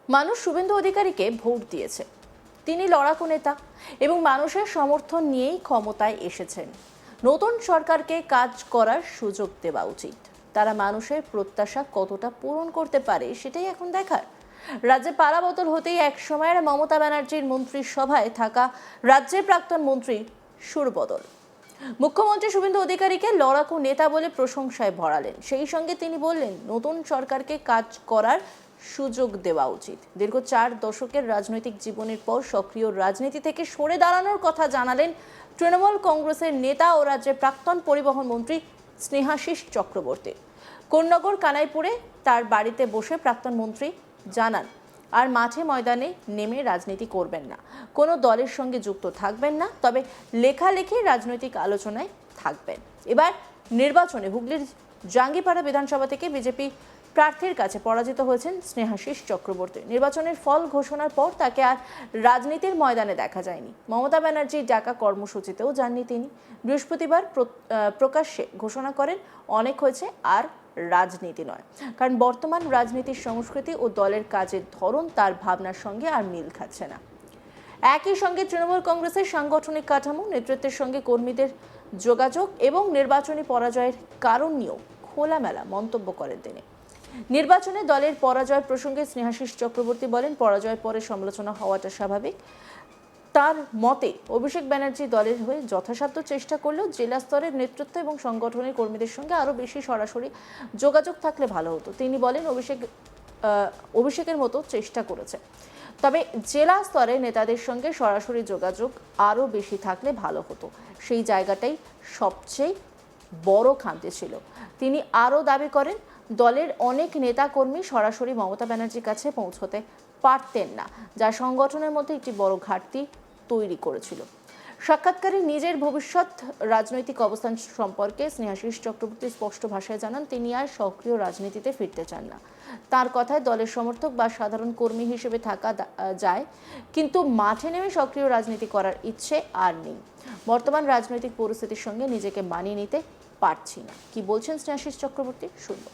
মানুষ শুভেন্দু অধিকারীকে ভোট দিয়েছে। তিনি লড়াকু নেতা এবং মানুষের সমর্থন নিয়েই ক্ষমতায় এসেছেন। নতুন সরকারকে কাজ করার সুযোগ দেওয়া উচিত। তারা মানুষের প্রত্যাশা কতটা পূরণ করতে পারে সেটাই এখন দেখার। রাজ্যে পালাবদল হতেই এক সময়ের মমতা ব্যানার্জির মন্ত্রিসভায় থাকা রাজ্যের প্রাক্তন মন্ত্রী সুরবদল। মুখ্যমন্ত্রী শুভেন্দু অধিকারীকে লড়াকু নেতা বলে প্রশংসায় ভরালেন। সেই সঙ্গে তিনি বললেন, নতুন সরকারকে কাজ করার সুযোগ দেওয়া উচিত। দীর্ঘ 4 দশকের রাজনৈতিক জীবনের পর সক্রিয় রাজনীতি থেকে সরে দাঁড়ানোর কথা জানালেন তৃণমূল কংগ্রেসের নেতা ও রাজ্যের প্রাক্তন পরিবহন মন্ত্রী স্নেহাশিস চক্রবর্তী। কোন্নগর কানাইপুরে তার বাড়িতে বসে প্রাক্তন মন্ত্রী জানান, আর মাঠে ময়দানে নেমে রাজনীতি করবেন না, কোনো দলের সঙ্গে যুক্ত থাকবেন না, তবে লেখালেখি রাজনৈতিক আলোচনায় থাকবেন। এবার নির্বাচনে হুগলির জাঙ্গিপাড়া বিধানসভা থেকে বিজেপি প্রার্থীর কাছে পরাজিত হয়েছেন স্নেহাশিস চক্রবর্তী। নির্বাচনের ফল ঘোষণার পর তাকে আর রাজনীতির ময়দানে দেখা যায়নি। মমতা ব্যানার্জির ডাকা কর্মসূচিতেও যাননি তিনি। বৃহস্পতিবার প্রকাশ্যে ঘোষণা করেন, অনেক হয়েছে, আর রাজনীতি নয়। কারণ বর্তমান রাজনীতির সংস্কৃতি ও দলের কাজের ধরন তার ভাবনার সঙ্গে আর মিল খাচ্ছে না। একই সঙ্গে তৃণমূল কংগ্রেসের সাংগঠনিক কাঠামো, নেতৃত্বের সঙ্গে কর্মীদের যোগাযোগ এবং নির্বাচনী পরাজয়ের কারণ নিয়েও খোলামেলা মন্তব্য করেন তিনি। নির্বাচনে দলের পরাজয় প্রসঙ্গে স্নেহাশিস চক্রবর্তী বলেন, পরাজয়ের পরে সমালোচনা হওয়াটা স্বাভাবিক। তার মতে অভিষেক ব্যানার্জি দলের হয়ে যথাসাধ্য চেষ্টা করলেও জেলা স্তরের নেতৃত্ব এবং সংগঠনের কর্মীদের সঙ্গে আরও বেশি সরাসরি যোগাযোগ থাকলে ভালো হতো। তিনি বলেন, অভিষেকের মতো চেষ্টা করেছে, তবে জেলা স্তরে নেতাদের সঙ্গে সরাসরি যোগাযোগ আরও বেশি থাকলে ভালো হতো। সেই জায়গাটাই সবচেয়ে বড় খামতি ছিল। তিনি আরও দাবি করেন, দলের অনেক নেতাকর্মী সরাসরি মমতা ব্যানার্জির কাছে পৌঁছতে পারতেন না, যা সংগঠনের মধ্যে একটি বড় ঘাটতি তৈরি করেছিল। সাক্ষাৎকারে নিজের ভবিষ্যৎ রাজনৈতিক অবস্থান সম্পর্কে স্নেহাশিস চক্রবর্তী স্পষ্ট ভাষায় জানান, তিনি আর সক্রিয় রাজনীতিতে ফিরতে চান না। তার কথায় দলের সমর্থক বা সাধারণ কর্মী হিসেবে থাকা যায়, কিন্তু মাঠে নেমে সক্রিয় রাজনীতি করার ইচ্ছে আর নেই। বর্তমান রাজনৈতিক পরিস্থিতির সঙ্গে নিজেকে মানিয়ে নিতে পারছি না। কি বলছেন স্নেহাশিস চক্রবর্তী, শুনব।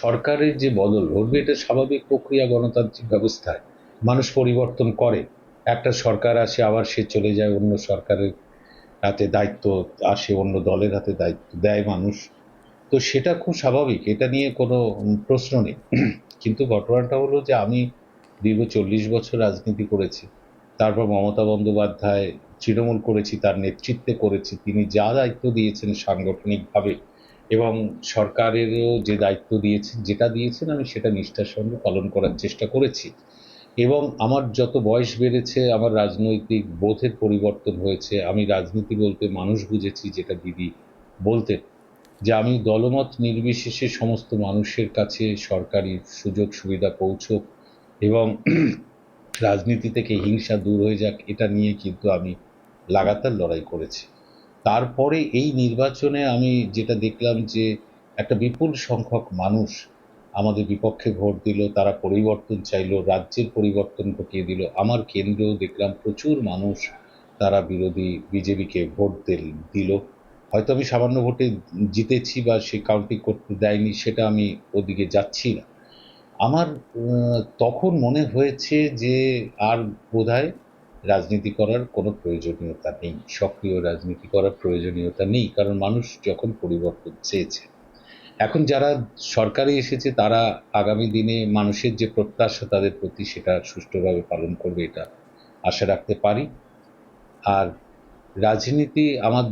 সরকারের যে বদল ঘটবে এটা স্বাভাবিক প্রক্রিয়া গণতান্ত্রিক ব্যবস্থায়। মানুষ পরিবর্তন করে, একটা সরকার আসে আবার সে চলে যায়, অন্য সরকারের হাতে দায়িত্ব আসে, অন্য দলের হাতে দায়িত্ব দেয় মানুষ। তো সেটা খুব স্বাভাবিক, এটা নিয়ে কোনো প্রশ্ন নেই। কিন্তু ঘটনাটা হলো যে আমি দীর্ঘ 40 বছর রাজনীতি করেছি, তারপর মমতা বন্দ্যোপাধ্যায় তৃণমূল করেছি, তার নেতৃত্বে করেছি। তিনি যা দায়িত্ব দিয়েছেন সাংগঠনিকভাবে এবং সরকারেরও যে দায়িত্ব দিয়েছেন, যেটা দিয়েছেন আমি সেটা নিষ্ঠার সঙ্গে পালন করার চেষ্টা করেছি। এবং আমার যত বয়স বেড়েছে আমার রাজনৈতিক বোধের পরিবর্তন হয়েছে। আমি রাজনীতি বলতে মানুষ বুঝেছি, যেটা দিদি বলতেন যে আমি দলমত নির্বিশেষে সমস্ত মানুষের কাছে সরকারি সুযোগ সুবিধা পৌঁছক এবং রাজনীতি থেকে হিংসা দূর হয়ে যাক, এটা নিয়ে কিন্তু আমি লাগাতার লড়াই করেছি। তারপরে এই নির্বাচনে আমি যেটা দেখলাম যে একটা বিপুল সংখ্যক মানুষ আমাদের বিপক্ষে ভোট দিল, তারা পরিবর্তন চাইলো, রাজ্যের পরিবর্তন ঘটিয়ে দিল। আমার কেন্দ্রেও দেখলাম প্রচুর মানুষ তারা বিরোধী বিজেপিকে ভোট দিল। হয়তো আমি সামান্য ভোটে জিতেছি বা সে কাউন্টিং করতে দেয়নি, সেটা আমি ওদিকে যাচ্ছি না। আমার তখন মনে হয়েছে যে আর বোধহয় রাজনীতি করার কোনো প্রয়োজনীয়তা নেই, সক্রিয় রাজনীতি করার প্রয়োজনীয়তা নেই, কারণ মানুষ যখন পরিবর্তন চেয়েছে। এখন যারা সরকারে এসেছে তারা আগামী দিনে মানুষের যে প্রত্যাশা তাদের প্রতি সেটা সুষ্ঠুভাবে পালন করবে, এটা আশা রাখতে পারি। আর রাজনীতি আমার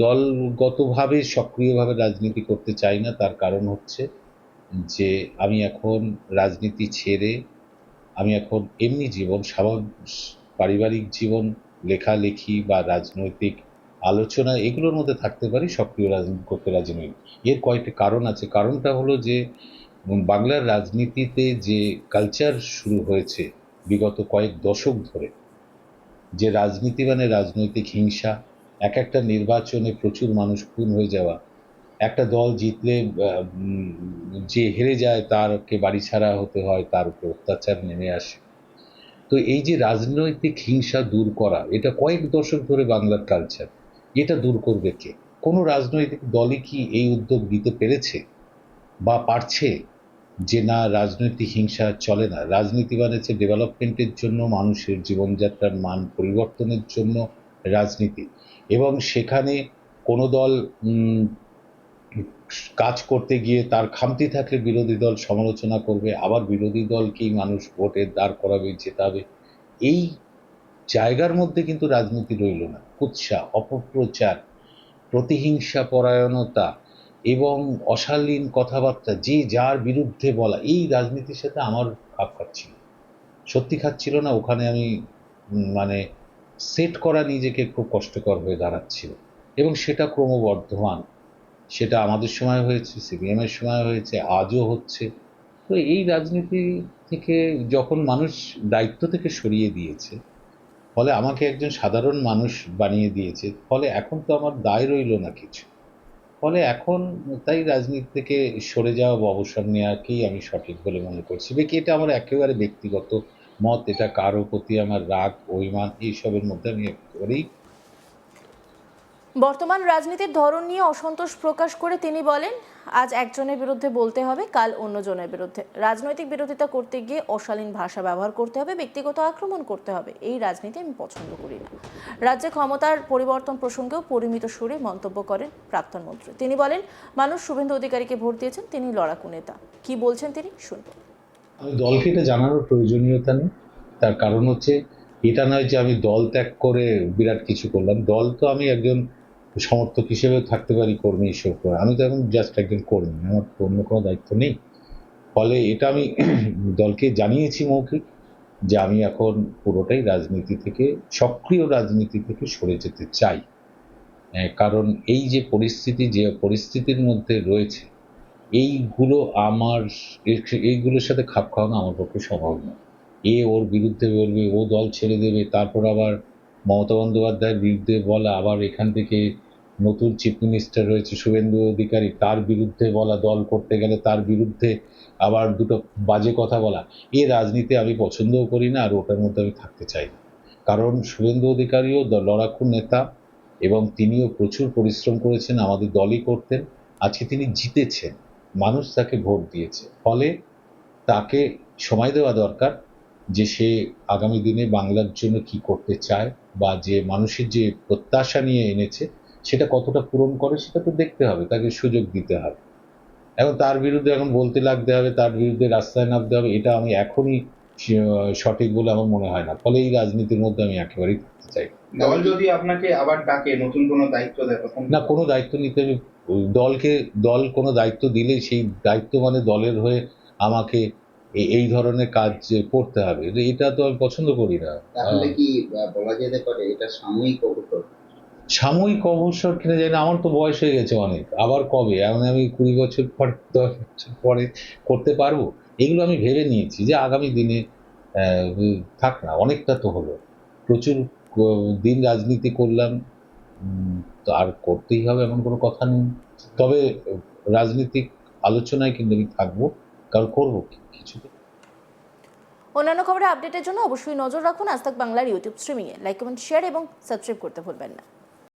দলগতভাবে সক্রিয়ভাবে রাজনীতি করতে চাই না। তার কারণ হচ্ছে যে আমি এখন রাজনীতি ছেড়ে আমি এখন এমনি জীবন, পারিবারিক জীবন, লেখালেখি বা রাজনৈতিক আলোচনা এগুলোর মধ্যে থাকতে পারি, সক্রিয় রাজনীতি করতে রাজি নই। এর কয়েকটি কারণ আছে। কারণটা হলো যে বাংলার রাজনীতিতে যে কালচার শুরু হয়েছে বিগত কয়েক দশক ধরে, যে রাজনীতি মানে রাজনৈতিক হিংসা, এক একটা নির্বাচনে প্রচুর মানুষ খুন হয়ে যাওয়া, একটা দল জিতলে যে হেরে যায় তারকে বাড়ি ছাড়া হতে হয়, তার উপর অত্যাচার নেমে আসে। তো এই যে রাজনৈতিক হিংসা দূর করা, এটা কয়েক দশক ধরে বাংলার কালচার। এটা দূর করবে কে? কোনো রাজনৈতিক দলই কি এই উদ্যোগ নিতে পেরেছে? বা পারছে যে না, রাজনৈতিক হিংসা চলে না, রাজনীতি মানে হচ্ছে ডেভেলপমেন্টের জন্য, মানুষের জীবনযাত্রার মান পরিবর্তনের জন্য রাজনীতি। এবং সেখানে কোনো দল কাজ করতে গিয়ে তার খামতি থাকলে বিরোধী দল সমালোচনা করবে, আবার বিরোধী দলকেই মানুষ ভোটে দাঁড় করাবে, জেতাবে। এই জায়গার মধ্যে কিন্তু রাজনীতি রইল না। কুৎসা, অপপ্রচার, প্রতিহিংসা পরায়ণতা এবং অশালীন কথাবার্তা, যে যার বিরুদ্ধে বলা, এই রাজনীতির সাথে আমার খাপ খাচ্ছিল, সত্যি খাচ্ছিল না। ওখানে আমি মানে সেট করা নিজেকে খুব কষ্টকর হয়ে দাঁড়াচ্ছিল, এবং সেটা ক্রমবর্ধমান। সেটা আমাদের সময় হয়েছে, সিপিএম এর সময় হয়েছে, আজও হচ্ছে। তো এই রাজনীতি থেকে যখন মানুষ দায়িত্ব থেকে সরিয়ে দিয়েছে, ফলে আমাকে একজন সাধারণ মানুষ বানিয়ে দিয়েছে, ফলে এখন তো আমার দায় রইল না কিছু। ফলে এখন তাই রাজনীতি থেকে সরে যাওয়া বা অবসর নেওয়াকেই আমি সঠিক বলে মনে করছি। এটা আমার একেবারে ব্যক্তিগত মত, এটা কারো প্রতি আমার রাগ, অভিমান এইসবের মধ্যে আমি একেবারেই। বর্তমান রাজনীতির ধরন নিয়ে অসন্তোষ প্রকাশ করে তিনি বলেন, আজ একজনের বিরুদ্ধে বলতে হবে, কাল অন্যজনের বিরুদ্ধে। রাজনৈতিক বিরোধিতা করতে গিয়ে অশালীন ভাষা ব্যবহার করতে হবে, ব্যক্তিগত আক্রমণ করতে হবে। এই রাজনীতি আমি পছন্দ করি না। রাজ্যে ক্ষমতার পরিবর্তন প্রসঙ্গেও পরিমিত সুরে মন্তব্য করেন প্রাক্তন মন্ত্রী। তিনি বলেন, মানুষ শুভেন্দু অধিকারীকে ভোট দিয়েছেন, তিনি লড়াকু নেতা। কি বলছেন তিনি, শুনবেন। আমি দলকে এটা জানানোর প্রয়োজনীয়তা নেই। তার কারণ হচ্ছে, এটা নয় যে আমি দল ত্যাগ করে বিরাট কিছু করলাম। দল তো আমি একজন সমর্থক হিসেবে থাকতে পারি, কর্মী হিসেবে। আমি তো এখন জাস্ট একজন কর্মী, আমার তো অন্য কোনো দায়িত্ব নেই। ফলে এটা আমি দলকে জানিয়েছি মৌখিক, যে আমি এখন পুরোটাই রাজনীতি থেকে, সক্রিয় রাজনীতি থেকে সরে যেতে চাই। কারণ এই যে পরিস্থিতি, যে পরিস্থিতির মধ্যে রয়েছে, এইগুলো আমার, এইগুলোর সাথে খাপ খাওয়ানো আমার পক্ষে সম্ভব না। ওর বিরুদ্ধে বলবে, ও দল ছেড়ে দেবে, তারপর আবার মমতা বন্দ্যোপাধ্যায়ের বিরুদ্ধে বলা, আবার এখান থেকে নতুন চিফ মিনিস্টার রয়েছে শুভেন্দু অধিকারী, তার বিরুদ্ধে বলা, দল করতে গেলে তার বিরুদ্ধে আবার দুটো বাজে কথা বলা। এই রাজনীতি আমি পছন্দও করি না, আর ওটার মধ্যে আমি থাকতে চাই না। কারণ শুভেন্দু অধিকারীও লড়াকু নেতা, এবং তিনিও প্রচুর পরিশ্রম করেছেন, আমাদের দলই করতেন। আজকে তিনি জিতেছেন, মানুষ তাকে ভোট দিয়েছে, ফলে তাকে সময় দেওয়া দরকার, যে সে আগামী দিনে বাংলার জন্য কি করতে চায়, বা যে মানুষের যে প্রত্যাশা নিয়ে এনেছে সেটা কতটা পূরণ করে, সেটা তো দেখতে হবে, তাকে সুযোগ দিতে হবে। এখন তার বিরুদ্ধে এখন বলতে লাগতে হবে, তার বিরুদ্ধে রাস্তায় নামতে হবে, এটা আমি এখনই সঠিক বলে আমার মনে হয় না। ফলে এই রাজনীতির মধ্যে আমি একেবারেই থাকতে চাই না। দল যদি আপনাকে আবার ডাকে, নতুন কোনো দায়িত্ব দেয়, তখন না, কোনো দায়িত্ব নিতে আমি, দল কোনো দায়িত্ব দিলে সেই দায়িত্ব মানে দলের হয়ে আমাকে এই ধরনের কাজ করতে হবে, এটা তো আমি পছন্দ করি না। তাহলে কি বলা যেতে পারে এটা সাময়িক অবসর? সাময়িক অবসর কিনা জানি না, আমার তো বয়স হয়ে গেছে অনেক, আবার কবে, এখন আমি 20 বছর পর, 10 বছর পরে করতে পারবো? এগুলো আমি ভেবে নিয়েছি যে আগামী দিনে থাক না, অনেকটা তো হলো, প্রচুর দিন রাজনীতি করলাম, তো আর করতেই হবে এমন কোনো কথা নেই। তবে রাজনীতিক আলোচনায় কিন্তু আমি থাকবো, কারণ করবো কিছু। অন্যান্য খবরের আপডেটের জন্য অবশ্যই নজর রাখুন আজ তাক বাংলার ইউটিউব স্ট্রিমিংয়ে। লাইক, কমেন্ট, শেয়ার এবং সাবস্ক্রাইব করতে ভুলবেন না।